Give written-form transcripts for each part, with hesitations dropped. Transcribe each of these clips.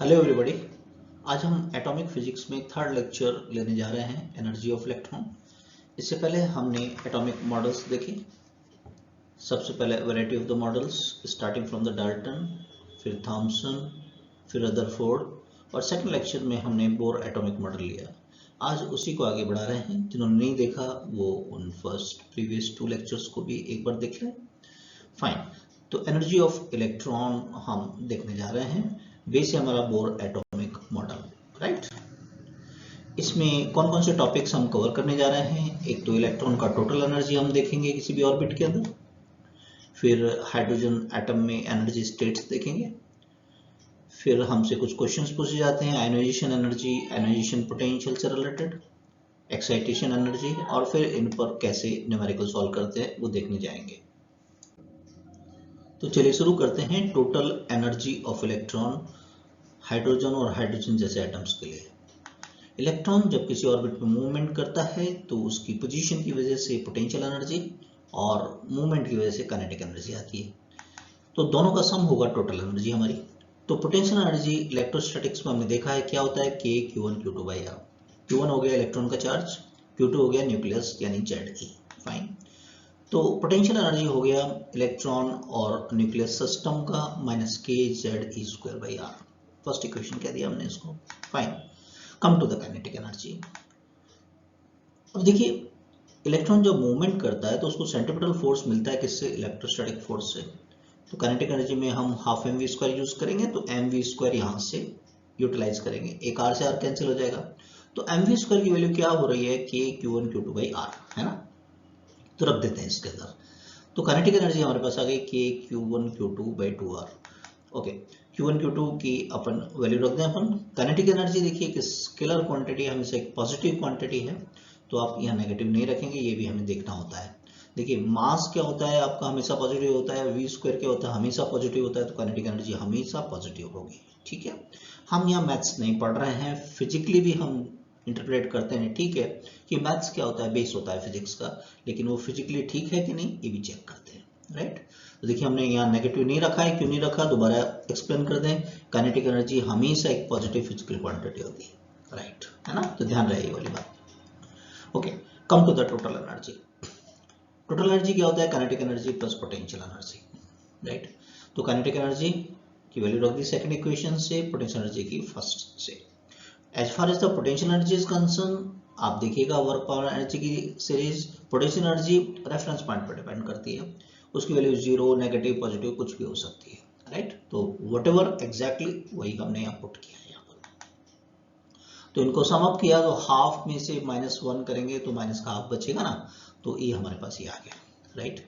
Hello everybody. आज हम atomic physics में थर्ड लेक्चर लेने जा रहे हैं, एनर्जी ऑफ इलेक्ट्रॉन। इससे पहले हमने एटॉमिक मॉडल्स देखे। सबसे पहले variety of the models starting from the Dalton, फिर थॉमसन, फिर रदरफोर्ड और सेकंड लेक्चर में हमने बोर एटॉमिक मॉडल लिया। आज उसी को आगे बढ़ा रहे हैं। जिन्होंने नहीं देखा वो उन फर्स्ट प्रीवियस 2 लेक्चर्स को भी एक बार देख लें। फाइन। तो एनर्जी ऑफ इलेक्ट्रॉन हम देखने जा रहे हैं। बेस है हमारा बोर एटॉमिक मॉडल, राइट। इसमें कौन कौन से टॉपिक्स हम कवर करने जा रहे हैं? एक तो इलेक्ट्रॉन का टोटल एनर्जी हम देखेंगे किसी भी ऑर्बिट के अंदर, फिर हाइड्रोजन एटम में एनर्जी स्टेट्स देखेंगे, फिर हमसे कुछ क्वेश्चंस पूछे जाते हैं आयोनाइजेशन एनर्जी, आयोनाइजेशन पोटेंशियल से रिलेटेड, एक्साइटेशन एनर्जी, और फिर इन पर कैसे न्यूमेरिकल सॉल्व करते हैं वो देखने जाएंगे। तो चलिए शुरू करते हैं। Total energy of electron hydrogen और हाइड्रोजन जैसे एटम्स के लिए। इलेक्ट्रॉन जब किसी ऑर्बिट में मूवमेंट करता है तो उसकी पोजीशन की वजह से पोटेंशियल एनर्जी और मूवमेंट की वजह से काइनेटिक एनर्जी आती है। तो दोनों का सम होगा टोटल एनर्जी हमारी। तो पोटेंशियल एनर्जी इलेक्ट्रोस्टैटिक्स में हमने देखा है क्या होता है, K Q1 Q2 by R। Q1 हो गया इलेक्ट्रॉन का चार्ज, Q2 हो गया न्यूक्लियस यानी Ze। फाइन। तो पोटेंशियल एनर्जी हो गया इलेक्ट्रॉन और न्यूक्लियस सिस्टम का minus KZe² by R। First equation कह दिया हमने इसको। Fine. Come to the kinetic energy. अब देखिए, इलेक्ट्रॉन जब मूवमेंट करता है तो उसको सेंट्रीपिटल फोर्स मिलता है किससे? इलेक्ट्रोस्टैटिक फोर्स से। तो काइनेटिक एनर्जी में हम हाफ mv² यूज करेंगे, तो mv² यहां से यूटिलाइज करेंगे। एक R से R कैंसिल हो जाएगा। तो mv² की वैल्यू क्या हो रही है? K Q1 Q2 by R, है ना। तो रख देते हैं इसके अंदर। तो काइनेटिक एनर्जी हमारे पास आ गई K Q1 Q2 by 2R। Okay, Q1 Q2 की अपन वैल्यू रख दें अपन। काइनेटिक एनर्जी देखिए कि स्केलर क्वांटिटी हमेशा एक पॉजिटिव क्वांटिटी है, तो आप यहाँ नेगेटिव नहीं रखेंगे, ये भी हमें देखना होता है। देखिए मास क्या होता है आपका, हमेशा पॉजिटिव होता है। v² क्या होता है? हमेशा पॉजिटिव होता है। तो काइनेटिक एनर्जी हमेशा पॉजिटिव होगी, ठीक है। हम यहाँ मैथ्स नहीं पढ़ रहे हैं, फिजिकली भी हम इंटरप्रेट करते हैं, ठीक है, कि मैथ्स क्या होता है, बेस होता है फिजिक्स का, लेकिन वो फिजिकली ठीक है कि नहीं ये भी चेक करते हैं, राइट। तो देखिए हमने यहाँ नेगेटिव नहीं रखा है, क्यों नहीं रखा दोबारा एक्सप्लेन कर दें। काइनेटिक एनर्जी हमेशा एक पॉजिटिव फिजिकल क्वांटिटी होती है, राइट, है ना। तो ध्यान रहे ये वाली बात। Okay, come to the total energy. Total energy क्या होता है? Kinetic energy plus potential energy, right. तो काइनेटिक एनर्जी की वैल्यू रख दी सेकंड इक्वेशन से, पोटेंशियल एनर्जी की फर्स्ट से। As far as the potential energy is concerned, आप देखिएगा वर्क पावर एनर्जी की series, potential energy reference point पर डिपेंड करती है। उसकी वैल्यू 0, नेगेटिव, पॉजिटिव कुछ भी हो सकती है, राइट। तो व्हाटएवर एग्जैक्टली वही हमने यहाँ पुट किया है यहाँ पर। तो इनको सम अप किया तो हाफ में से -1 करेंगे तो माइनस का हाफ बचेगा ना, तो ये हमारे पास ये आ गया, राइट।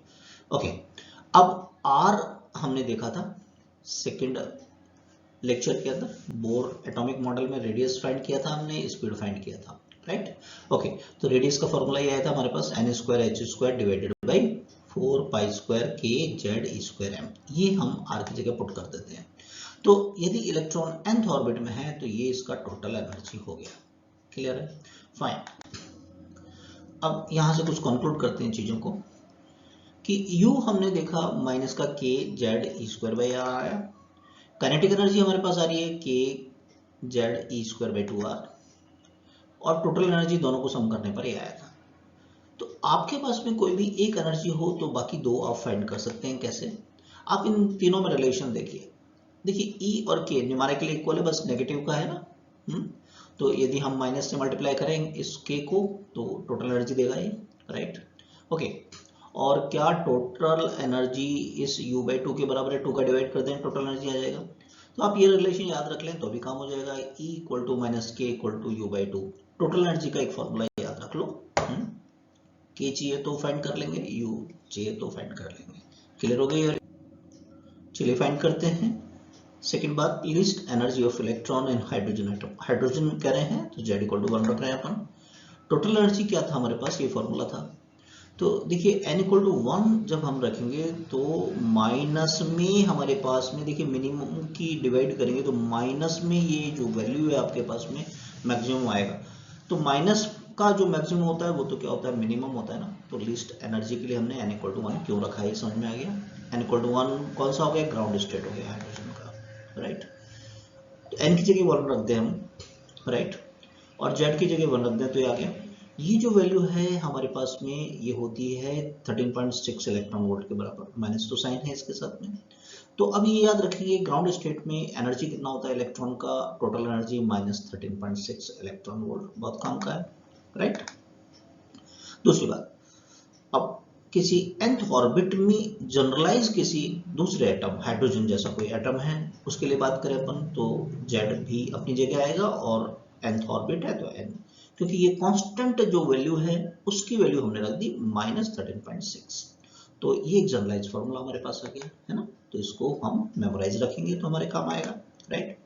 ओके, अब R हमने देखा था सेकेंड लेक्चर के अंदर, बोर एटॉमिक मॉडल में रेडियस फाइंड किया था हमने, स्पीड फाइंड किया था, राइट। ओके, तो रेडियस का फॉर्मूला ये आया था हमारे पास n² डिवाइडेड बाई 4π² KZe²m। ये हम R की जगह पुट कर देते हैं। तो यदि इलेक्ट्रॉन nth ऑर्बिट में है तो ये इसका टोटल एनर्जी हो गया। क्लियर है? फाइन। अब यहां से कुछ कंक्लूड करते हैं चीजों को कि U हमने देखा माइनस का KZe² बाई R आया। काइनेटिक एनर्जी हमारे पास आ रही है KZe² बाई 2R, और टोटल एनर्जी दोनों को सम करने पर ये आया था। तो आपके पास में कोई भी एक एनर्जी हो तो बाकी दो आप फाइंड कर सकते हैं। कैसे? आप इन तीनों में रिलेशन देखिए। देखिए E और K न्यूमेरिकली इक्वल है, बस नेगेटिव का है ना। तो यदि हम माइनस से मल्टीप्लाई करें इस K को तो टोटल एनर्जी देगा ये, राइट। ओके, और क्या टोटल एनर्जी इस U/2 के बराबर है? 2 का डिवाइड कर दें टोटल एनर्जी आ जाएगा। तो आप ये रिलेशन याद रख लें तो भी काम हो जाएगा। E = -K = U/2। Total energy का एक फॉर्मूला याद रख लो। K चाहिए तो फाइंड कर लेंगे, U चाहिए तो फाइंड कर लेंगे। क्लियर हो गई? चलिए फाइंड करते हैं। सेकेंड बात, list energy of electron in hydrogen atom. Hydrogen कह रहे हैं तो Z = 1 रख रहे हैं अपन। टोटल एनर्जी क्या था हमारे पास? ये फॉर्मूला था। तो देखिए n = 1 जब हम रखेंगे तो माइनस में हमारे पास में, देखिए मिनिमम की डिवाइड करेंगे तो माइनस में ये जो वैल्यू है आपके पास में मैक्सिमम आएगा। तो माइनस का जो मैक्सिमम होता है वो तो क्या होता है? मिनिमम होता है ना। तो लिस्ट एनर्जी के लिए हमने n = 1 क्यों रखा है ये समझ में आ गया। n = 1 कौन सा हो गया? ग्राउंड स्टेट हो गया हाइड्रोजन का, राइट। n की जगह 1 रख दें हम, राइट, और z की जगह 1 रख दें तो ये आ गया। ये जो वैल्यू है हमारे पास में ये होती है 13.6 इलेक्ट्रॉन वोल्ट के बराबर, माइनस तो साइन है इसके साथ में। तो अब ये याद रखिए ग्राउंड स्टेट में एनर्जी कितना होता है इलेक्ट्रॉन का, total energy minus 13.6 electron volt, बहुत काम का है, राइट। दूसरी बात, अब किसी nth ऑर्बिट में जनरलाइज किसी दूसरे एटम, हाइड्रोजन जैसा कोई एटम है, उसके लिए बात करें अपन तो z भी अपनी जगह आएगा और nth ऑर्बिट है तो n, क्योंकि ये कांस्टेंट जो वैल्यू है उसकी वैल्यू हमने रख दी माइनस 13.6। तो ये एक जनरलाइज फॉर्मूला हमारे पास आ गया है ना, तो इसको हम मेमोराइज रखेंगे तो हमारे काम आएगा, राइट।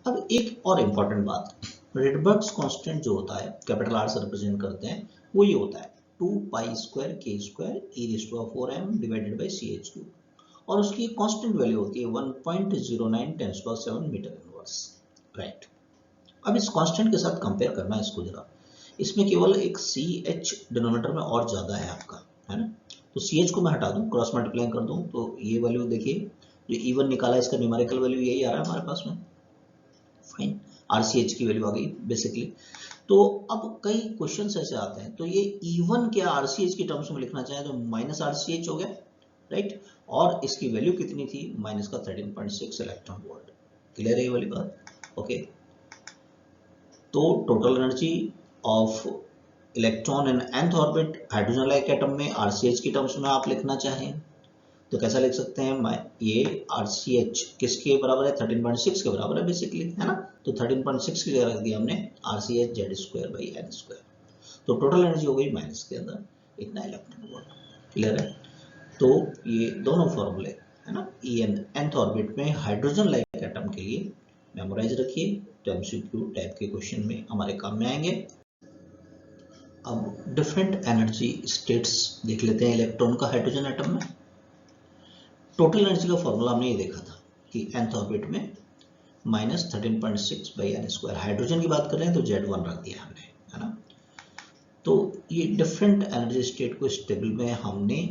अब एक और इम्पॉर्टेंट बात, रिडबर्ग्स कांस्टेंट जो होता है कैपिटल R से रिप्रेजेंट करते हैं, वो ये होता है 2 pi square k square e⁴m divided by CH3, और उसकी कांस्टेंट वैल्यू होती है 1.09 × 10⁷ मीटर इनवर्स, राइट। अब इस कांस्टेंट के साथ कंपेयर करना है इसको जरा, इसमें केवल एक CH डिनोमिनेटर में और ज्यादा है आपका, है ना, तो CH को मैं हटा दूं, क्रॉस मल्टीप्लाई कर दूं तो ये वैल्यू देखिए जो E1 निकाला है इसका न्यूमेरिकल वैल्यू यही आ रहा है हमारे पास में, फाइन, RCH की वैल्यू आ गई बेसिकली। तो अब कई क्वेश्चंस ऐसे आते हैं, तो ये E1 क्या RCH की टर्म्स में लिखना चाहे तो माइनस RCH हो गया, राइट, और इसकी वैल्यू कितनी थी माइनस का 13.6 इलेक्ट्रॉन वोल्ट, क्लियर है ये वाली बात, ओके। तो total energy of electron in nth orbit hydrogen like atom में RCH की टर्म्स में आप लिखना चाहें तो कैसा लिख सकते हैं, ये RCH किसके बराबर है 13.6 के बराबर है बेसिकली, है ना, तो 13.6 की जगह रख दिया हमने RCH z²/n², तो टोटल एनर्जी हो गई माइनस के अंदर इतना इलेक्ट्रॉन वोल्ट, क्लियर है। तो ये दोनों फॉर्मूले है ना nth ऑर्बिट में हाइड्रोजन लाइक एटम के लिए मेमोराइज रखिए, तो MCQ टाइप के क्वेश्चन में हमारे काम में आएंगे। अब डिफरेंट एनर्जी स्टेट्स देख लेते हैं इलेक्ट्रॉन का हाइड्रोजन एटम में। टोटल एनर्जी का फॉर्मूला हमने ये देखा था कि nth ऑर्बिट में माइनस 13.6/n², हाइड्रोजन की बात कर रहे हैं तो Z1 रख दिया हमने, है ना। तो ये डिफरेंट एनर्जी स्टेट को इस टेबल में हमने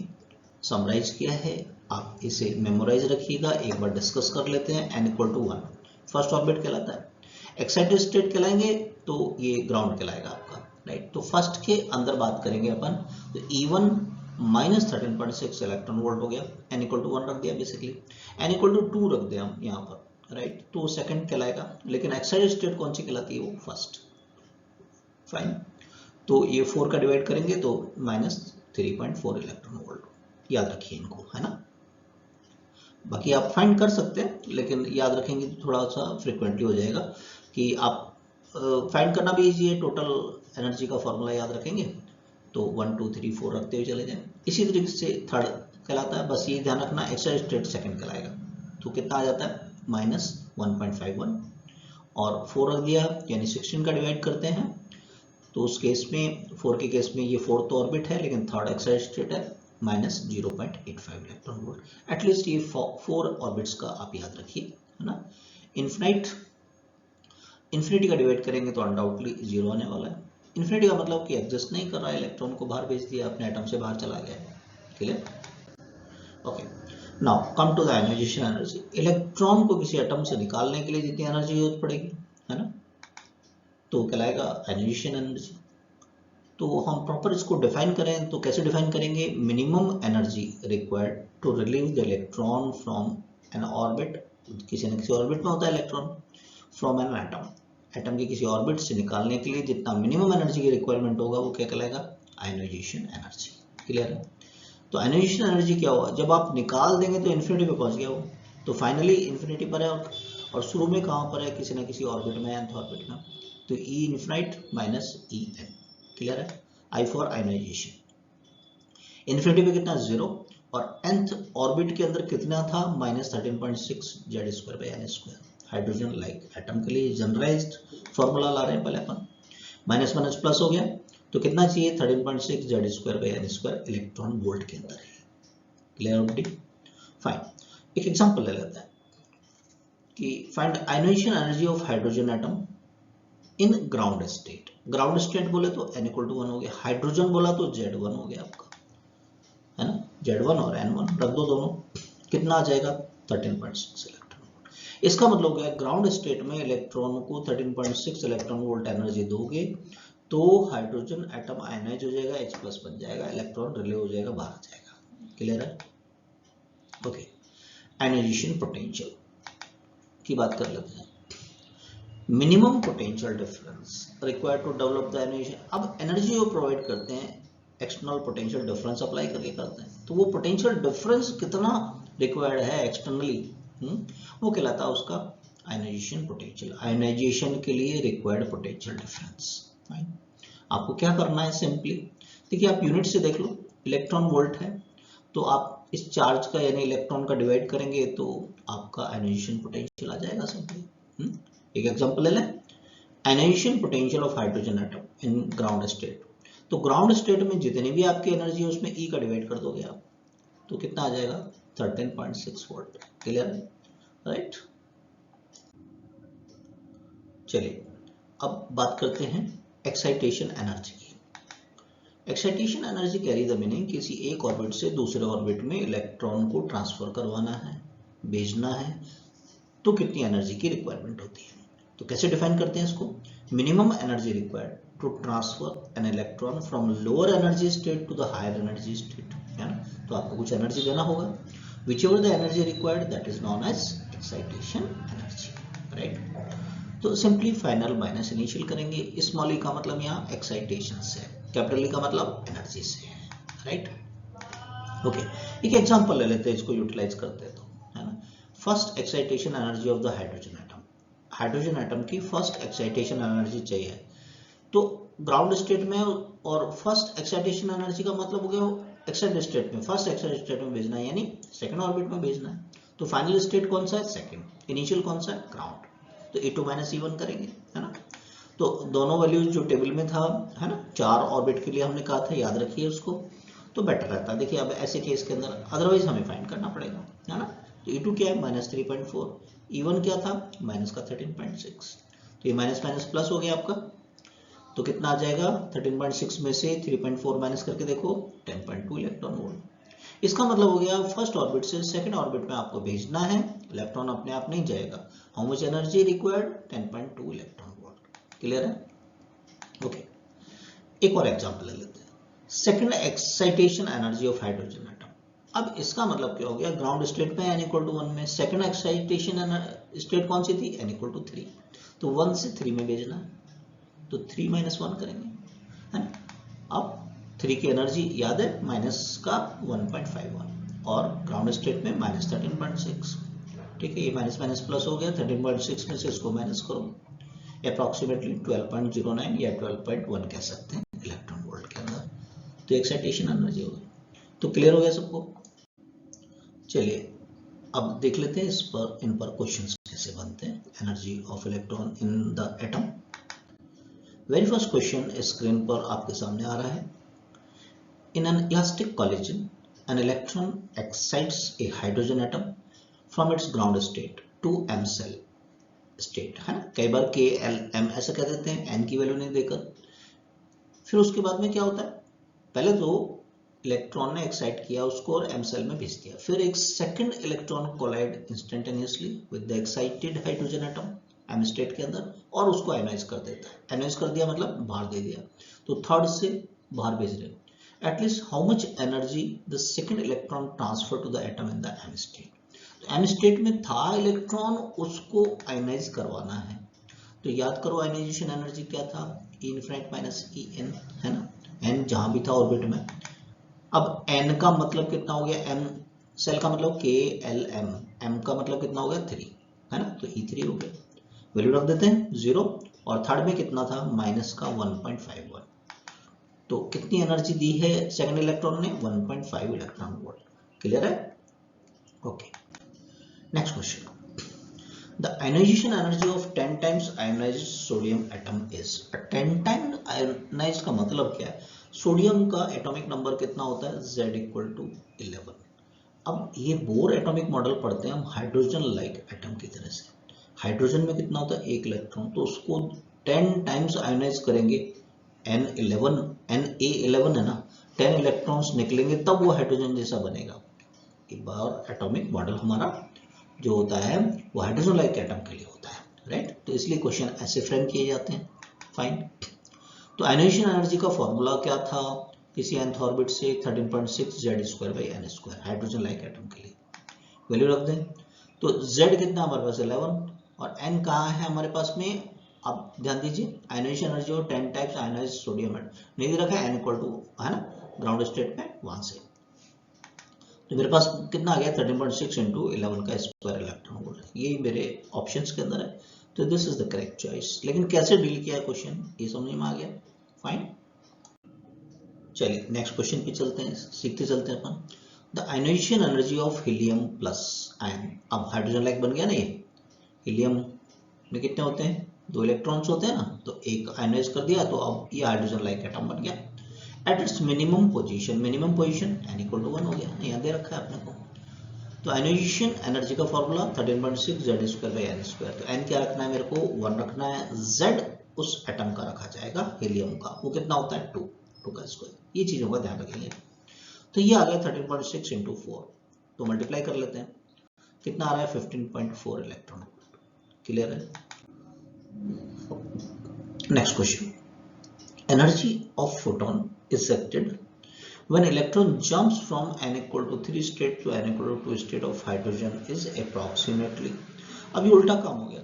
समराइज किया है, आप इसे मेमोराइज रखिएगा, एक बार डिस्कस कर लेते हैं। n = 1 फर्स्ट ऑर्बिट कहलाता है, एक्साइटेड स्टेट कहलाएंगे तो ये ग्राउंड कहलाएगा आपका, राइट। तो फर्स्ट के अंदर बात करेंगे अपन, तो E1 माइनस 13.6 इलेक्ट्रॉन वोल्ट हो गया, n = 1 रख दिया बेसिकली, n = 2 रख दिया हम यहाँ पर, राइट, तो सेकंड कहलाएगा, लेकिन एक्साइटेड स्टेट कौन सी कहलाती है वो फर्स्ट, फाइन। तो ये 4 का डिवाइड करेंगे तो माइनस 3.4 इलेक्ट्रॉन वोल्ट, याद रखिए इनको, है ना। बाकी आप फाइंड कर सकते हैं, लेकिन याद रखेंगे तो थोड़ा सा फ्रिक्वेंटली हो जाएगा कि आप फाइंड करना भी इजी है। टोटल एनर्जी का फॉर्मूला याद रखेंगे तो 1 2 3 4 रखते हुए चले जाएं। इसी तरीके से थर्ड कहलाता है, बस ये ध्यान रखना एक्साइटेड स्टेट सेकंड कहलाएगा, तो कितना आ जाता है माइनस 1.51, और 4 रख दिया यानी 16 का डिवाइड करते हैं तो उस केस में 4 के केस में ये फोर्थ ऑर्बिट है लेकिन थर्ड एक्साइटेड स्टेट है, माइनस 0.85 इलेक्ट्रॉन वोल्ट। एटलीस्ट ये 4 ऑर्बिट्स का आप याद रखिए, है ना। इन्फिनिटी का डिवाइड करेंगे तो अनडाउटली 0 आने वाला है। इन्फिनिटी का मतलब कि एग्जिस्ट नहीं कर रहा है, इलेक्ट्रॉन को बाहर भेज दिया, अपने एटम से बाहर चला गया, clear, okay. Now come to the ionisation energy. Electron को किसी एटम से निकालने के लिए जितनी एनर्जी जरूरत पड़ेगी, है ना, तो कहलाएगा आयनाइजेशन एनर्जी। तो हम प्रॉपर इसको डिफाइन करें तो कैसे डिफाइन करेंगे, minimum energy required to relieve the electron from an orbit, किसी न किसी ऑर्बिट में होता है electron, from an atom, atom की किसी ऑर्बिट से निकालने के लिए जितना मिनिमम एनर्जी की रिक्वायरमेंट होगा वो क्या कहलाएगा, आयनाइजेशन एनर्जी, क्लियर है। तो आयनाइजेशन एनर्जी क्या होगा, जब आप निकाल देंगे तो इन्फिनिटी पे पहुंच गया वो, तो फाइनली इन्फिनिटी पर है, और शुरू में कहाँ पर है, किसी न किसी ऑर्बिट में, nth ऑर्बिट में, तो E infinite minus En, clear है। I फॉर आयनाइजेशन, इन्फिनिटी पे कितना 0, और nth ऑर्बिट के अंदर कितना था minus 13.6 Z²/n², hydrogen like atom के लिए जनरलाइज्ड फॉर्मूला ला रहे हैं पहले अपन, माइनस माइनस प्लस हो गया तो कितना चाहिए 13.6 Z²/n² इलेक्ट्रॉन वोल्ट के अंदर है, क्लियर ऑलरेडी, फाइन। एक एग्जांपल ले लेते हैं कि find ionisation energy of hydrogen atom in ground state. Ground state बोले तो n = 1 हो गया, हाइड्रोजन बोला तो Z1 हो गया आपका, है ना, Z1 और N1 रख दो दोनों, कितना आ जाएगा 13.6 इलेक्ट्रॉन वोल्ट। इसका मतलब हो गया ग्राउंड स्टेट में इलेक्ट्रॉन को 13.6 इलेक्ट्रॉन वोल्ट एनर्जी दोगे तो हाइड्रोजन एटम आयनाइज हो जाएगा, H+ बन जाएगा, इलेक्ट्रॉन रिले हो जाएगा, बाहर जाएगा। क्लियर है? ओके, आयनाइजेशन पोटेंशियल की बात कर लेते हैं। Minimum potential difference required to develop the ionisation. अब एनर्जी जो प्रोवाइड करते हैं एक्सटर्नल पोटेंशियल डिफरेंस अप्लाई करके करते हैं, तो वो पोटेंशियल डिफरेंस कितना रिक्वायर्ड है एक्सटर्नली, वो कहलाता है उसका आयनाइजेशन पोटेंशियल। आयनाइजेशन के लिए रिक्वायर्ड पोटेंशियल डिफरेंस। आपको क्या करना है, सिंपली देखिए, आप यूनिट से देख लो, इलेक्ट्रॉन वोल्ट है, तो आप इस चार्ज का यानी इलेक्ट्रॉन का डिवाइड करेंगे तो आपका आयनाइजेशन पोटेंशियल आ जाएगा सिंपली। एक एग्जांपल ले लें, ionisation potential of hydrogen atom in ground state. तो ग्राउंड स्टेट में जितनी भी आपकी एनर्जी है उसमें E का डिवाइड कर दोगे आप, तो कितना आ जाएगा 13.6 वोल्ट। क्लियर है? राइट। चलिए अब बात करते हैं एक्साइटेशन एनर्जी की। Excitation energy carry the meaning किसी एक ऑर्बिट से दूसरे ऑर्बिट में इलेक्ट्रॉन को ट्रांसफर करवाना है, भेजना है, तो कितनी एनर्जी की रिक्वायरमेंट होती है। तो कैसे डिफाइन करते हैं इसको, minimum energy required to transfer an electron from lower energy state to the higher energy state, है ना। तो आपको कुछ एनर्जी देना होगा, which ever the energy required that is known as excitation energy, right. तो सिंपली फाइनल माइनस इनिशियल करेंगे। Small E का मतलब यहाँ एक्साइटेशन से, कैपिटल ई का मतलब एनर्जी से, राइट। ओके, एक एग्जांपल ले लेते हैं, इसको यूटिलाइज करते हैं, तो है ना। First excitation energy of the hydrogen atom, hydrogen atom की फर्स्ट एक्साइटेशन एनर्जी चाहिए, तो ग्राउंड स्टेट में, और फर्स्ट एक्साइटेशन एनर्जी का मतलब हो गया एक्साइटेड स्टेट में, फर्स्ट एक्साइटेड स्टेट में भेजना है, यानी सेकंड ऑर्बिट में भेजना है। तो फाइनल स्टेट कौन सा है, सेकंड। इनिशियल कौन सा है, ग्राउंड। तो E2 - E1 करेंगे, है ना। तो दोनों वैल्यूज जो टेबल में था, है ना, 4 ऑर्बिट के लिए हमने कहा था, याद रखिए उसको, तो बेटर रहता है। देखिए अब ऐसे केस के अंदर अदरवाइज हमें फाइंड करना पड़ेगा, है ना। तो E2 क्या है, -3.4, E1 क्या था, -13.6, तो ये माइनस माइनस प्लस हो गया आपका, तो कितना आ जाएगा 13.6 में से 3.4 माइनस करके देखो 10.2 इलेक्ट्रॉन वोल्ट। इसका मतलब हो गया फर्स्ट ऑर्बिट से सेकंड ऑर्बिट में आपको भेजना है, इलेक्ट्रॉन अपने आप नहीं जाएगा। How much energy required, 10.2 electron volt. Clear है? ओके, एक और एग्जांपल ले लेते हैं, second excitation energy of hydrogen atom. अब इसका मतलब क्या हो गया, ग्राउंड स्टेट में n = 1 में सेकंड एक्साइटेशन स्टेट कौन सी थी, n = 3, तो 1 से 3 में भेजना है, तो 3 - 1 करेंगे, है ना। अब 3 की एनर्जी याद है, माइनस का 1.51, और ग्राउंड स्टेट में -13.6, ठीक है। ये माइनस माइनस प्लस हो गया, 13.6 में से इसको माइनस करो, अप्रॉक्सीमेटली 12.09 या 12.1 कह सकते हैं इलेक्ट्रॉन वोल्ट के अंदर, तो एक्साइटेशन एनर्जी होगी। तो क्लियर हो गया सबको। चलिए अब देख लेते हैं इन पर क्वेश्चंस कैसे बनते हैं, energy of electron in the atom. Very first question screen पर आपके सामने आ रहा है, in an elastic collision an electron excites a hydrogen atom from its ground state to m cell state, है ना। कई बार k l m ऐसा कह देते हैं, n की वैल्यू नहीं देकर। फिर उसके बाद में क्या होता है, पहले तो इलेक्ट्रॉन ने एक्साइट किया उसको और m सेल में भेज दिया, फिर एक second electron collide instantaneously with the excited hydrogen atom m state के अंदर, और उसको आयनाइज कर देता है। आयनाइज कर दिया मतलब बाहर दे दिया, तो थर्ड से बाहर भेज रहे हैं। At least how much energy the second electron transfer to the atom in the m state. तो m स्टेट में था इलेक्ट्रॉन, उसको आयनाइज करवाना है, तो याद करो आयनाइजेशन एनर्जी क्या था, E - En, है ना। n जहां भी था ऑर्बिट में। अब n का मतलब कितना हो गया, m सेल का मतलब KLM, m का मतलब कितना हो गया 3, है ना, तो E3 हो गया। वैल्यू रख देते हैं 0, और थर्ड में कितना था, माइनस का 1.51, तो कितनी एनर्जी दी है सेकंड इलेक्ट्रॉन ने, 1.5 इलेक्ट्रॉन वोल्ट। क्लियर है? Okay, next question, the ionisation energy of 10 times ionised sodium atom is. 10 time ionised का मतलब क्या है, सोडियम का एटॉमिक नंबर कितना होता है, Z = 11। अब ये बोर एटॉमिक मॉडल पढ़ते हैं हम हाइड्रोजन लाइक एटम की तरह से। हाइड्रोजन में कितना होता है, 1 इलेक्ट्रॉन, तो उसको 10 टाइम्स आयोनाइज करेंगे, Na11 है ना, 10 इलेक्ट्रॉन्स निकलेंगे तब वो हाइड्रोजन जैसा बनेगा। एक बार एटॉमिक मॉडल हमारा जो होता है वो हाइड्रोजन लाइक एटम के लिए होता है, राइट। तो इसलिए क्वेश्चन ऐसे फ्रेम किए जाते हैं। फाइन। तो आयनाइजेशन एनर्जी का फॉर्मूला क्या था किसी nth ऑर्बिट से 13.6 Z²/n², हाइड्रोजन लाइक एटम के लिए वैल्यू रख दें। तो Z कितना हमारे पास 11 और N कहाँ है हमारे पास में, आप ध्यान दीजिए आयनाइजेशन एनर्जी और 10 टाइप्स आयनाइज्ड सोडियम नहीं दे रखा है, N इक्वल टू है ना ग्राउंड स्टेट में, वहां से तो मेरे पास कितना आ गया 13.6 इंटू 11 का स्क्वायर इलेक्ट्रॉन वोल्ट, ये मेरे ऑप्शंस के अंदर है। तो this is the correct choice. लेकिन कैसे डील किया क्वेश्चन ये समझ में आ गया। फाइन। चलिए नेक्स्ट क्वेश्चन पे चलते हैं, सीखते चलते हैं अपन। The ionisation energy of helium plus ion, अब हाइड्रोजन लाइक बन गया ना ये, हीलियम में कितने होते हैं, 2 इलेक्ट्रॉन्स होते हैं ना, तो एक आयनाइज कर दिया तो अब ये हाइड्रोजन लाइक एटम बन गया। At its minimum position n equal to 1 हो गया, यहाँ दे रखा है अपने को। तो आयनाइजेशन एनर्जी का फॉर्मूला 13.6 Z²/n², तो n क्या रखना है मेरे को 1 रखना है, Z उस एटम का रखा जाएगा हीलियम का, वो कितना होता है 2 का स्क्वायर, ये चीजों का ध्यान रखेंगे। तो ये आ गया 13.6 इंटू 4, तो मल्टीप्लाई कर लेते हैं, कितना आ रहा है 15.4 इलेक्ट्रॉन। क्लियर है। Next question, energy of photon is acted when electron jumps from n equal to 3 state to n equal to 2 state of hydrogen is approximately, अब ये उल्टा काम हो गया।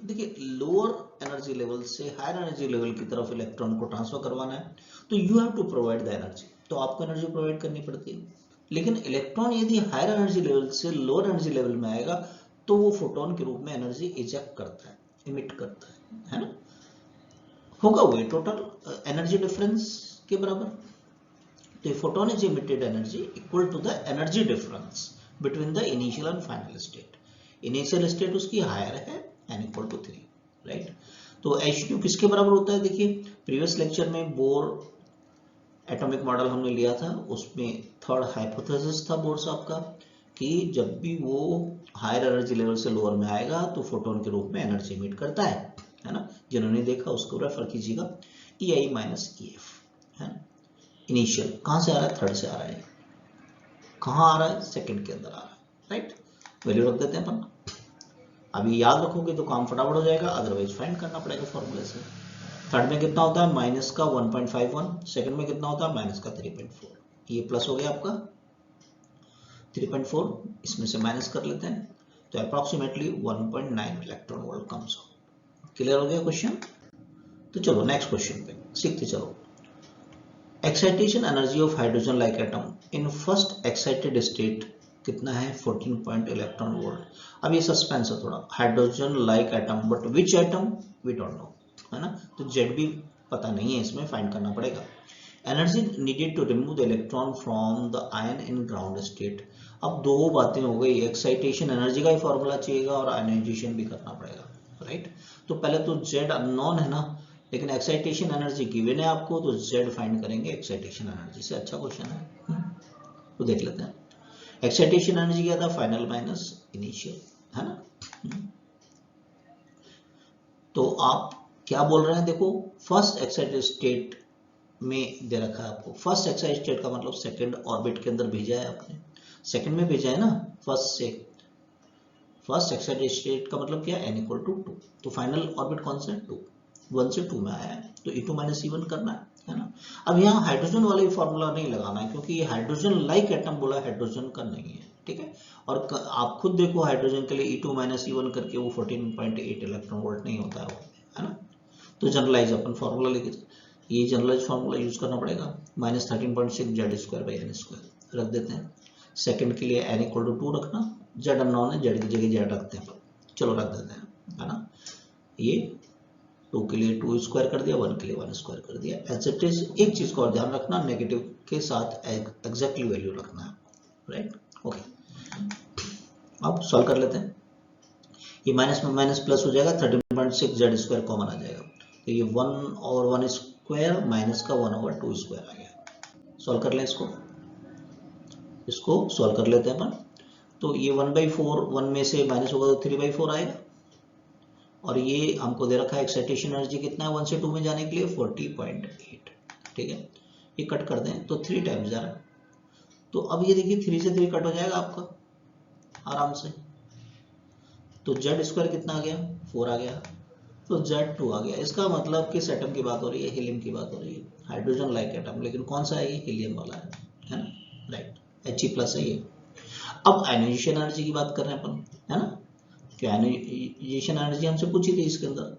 देखिए लोअर एनर्जी लेवल से हायर एनर्जी लेवल की तरफ इलेक्ट्रॉन को ट्रांसफर करवाना है, तो you have to provide the energy, तो आपको एनर्जी प्रोवाइड करनी पड़ती है। लेकिन इलेक्ट्रॉन यदि हायर एनर्जी लेवल से लोअर एनर्जी लेवल में आएगा तो वो फोटोन के रूप में एनर्जी इजेक्ट करता है, इमिट करता है ना, होगा वो टोटल एनर्जी डिफरेंस के बराबर। तो photon is emitted energy equal to the energy difference between the initial and final state. Initial state उसकी हायर है n इक्वल टू 3, राइट। तो H2 किसके बराबर होता है, देखिए प्रीवियस लेक्चर में बोर एटॉमिक मॉडल हमने लिया था, उसमें थर्ड हाइपोथेसिस था बोर साहब का कि जब भी वो हायर एनर्जी लेवल से लोअर में आएगा तो फोटोन के रूप में एनर्जी इमिट करता है ना। जिन्होंने देखा उसको रेफर कीजिएगा, EI माइनस EF है ना। इनिशियल कहां से आ रहा है, थर्ड से आ रहा है, कहां आ रहा है, सेकंड के अंदर आ रहा है, राइट। वैल्यू रख देते हैं अपन, अभी याद रखोगे तो काम फटाफट हो जाएगा, अदरवाइज फाइंड करना पड़ेगा फॉर्मूले से। थर्ड में कितना होता है माइनस का 1.51, सेकंड में कितना होता है माइनस का 3.4, ये प्लस हो गया आपका 3.4, इसमें से माइनस कर लेते हैं तो approximately 1.9 electron volt comes out. Clear हो गया क्वेश्चन। तो चलो नेक्स्ट क्वेश्चन पे सीखते चलो। Excitation energy of hydrogen like atom in first excited state कितना है 14 पॉइंट इलेक्ट्रॉन वोल्ट। अब ये सस्पेंस है थोड़ा, hydrogen like atom but which atom we don't know, है ना। तो जेड भी पता नहीं है, इसमें फाइंड करना पड़ेगा। Energy needed to remove the electron from the ion in ground state. अब दो बातें हो गई, एक्साइटेशन एनर्जी का ही फॉर्मूला चाहिएगा और आयनाइजेशन भी करना पड़ेगा, राइट। तो पहले तो जेड अननोन है ना, लेकिन एक्साइटेशन एनर्जी गिवन है आपको, तो जेड फाइंड करेंगे एक्साइटेशन एनर्जी से। अच्छा क्वेश्चन है, तो देख लेते हैं। एक्साइटेशन एनर्जी क्या था, फाइनल माइनस इनिशियल, है ना। तो आप क्या बोल रहे हैं, देखो फर्स्ट एक्साइटेड स्टेट में दे रखा है आपको, फर्स्ट एक्साइटेड स्टेट का मतलब सेकंड ऑर्बिट के अंदर भेजा है आपने, सेकंड में भेजा है ना फर्स्ट से। फर्स्ट एक्साइटेड स्टेट का मतलब क्या है n इक्वल टू 2, तो फाइनल ऑर्बिट कौन सा है 2, 1 से 2 में आया है, तो E2 माइनस E1 करना है ना। अब यहाँ हाइड्रोजन वाला फॉर्मूला नहीं लगाना है क्योंकि ये हाइड्रोजन लाइक एटम बोला, हाइड्रोजन का नहीं है, ठीक है। और आप खुद देखो हाइड्रोजन के लिए E2 माइनस E1 करके वो 14.8 इलेक्ट्रॉन वोल्ट नहीं होता है ना। तो जनरलाइज अपन फॉर्मूला लेके ये जनरलाइज फॉर्मूला यूज करना पड़ेगा, माइनस 13.6 Z²/n² रख देते हैं। सेकंड के लिए n इक्वल टू 2 रखना, जेड अननोन है, जेड की जगह जेड रखते हैं, चलो रख देते हैं, है ना। ये 2 के लिए 2 स्क्वायर कर दिया, 1 के लिए 1 स्क्वायर कर दिया, एज इट इज। एक चीज को और ध्यान रखना, नेगेटिव के साथ एग्जैक्टली वैल्यू रखना है, राइट। ओके, अब सॉल्व कर लेते हैं। ये माइनस में माइनस प्लस हो जाएगा, 13.6 Z² कॉमन आ जाएगा, तो ये 1 और 1 स्क्वायर माइनस का 1/2 स्क्वायर आ गया। सॉल्व कर लें इसको सॉल्व कर लेते हैं अपन। तो ये 1/4, 1 में से माइनस होगा तो 3/4 आएगा, और ये हमको दे रखा है एक्साइटेशन एनर्जी कितना है 1 से 2 में जाने के लिए 40.8, ठीक है। ये कट कर दें तो 3 टाइम्स जा रहा है, तो अब ये देखिए 3 से 3 कट हो जाएगा आपका आराम से, तो जेड स्क्वायर कितना आ गया, 4 आ गया, तो Z2 आ गया। इसका मतलब किस एटम की बात हो रही है, हीलियम की बात हो रही है, हाइड्रोजन लाइक एटम, लेकिन कौन सा है ये, हीलियम वाला है ना, राइट, He+ है ये। अब आयनाइजेशन एनर्जी की बात कर रहे हैं अपन, है ना, कि आयनाइजेशन एनर्जी हमसे पूछी थी इसके अंदर,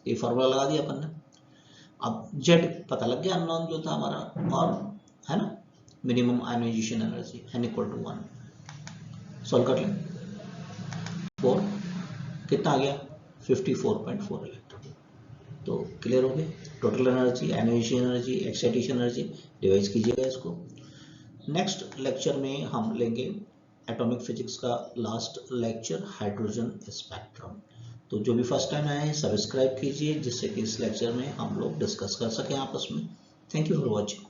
ये फॉर्मूला लगा दिया अपन ने। अब Z पता लग गया, अननोन जो था हमारा, और है ना minimum ionization energy n=1, solve कर लें। 4 कितना आ गया, 54.4 इलेक्ट्रॉन। तो क्लियर हो गया, total energy, ionisation energy, excitation energy, revise कीजिएगा इसको। नेक्स्ट लेक्चर में हम लेंगे एटॉमिक फिजिक्स का लास्ट लेक्चर, हाइड्रोजन स्पेक्ट्रम। तो जो भी फर्स्ट टाइम आए हैं सब्सक्राइब कीजिए, जिससे कि इस लेक्चर में हम लोग डिस्कस कर सकें आपस में। Thank you for watching.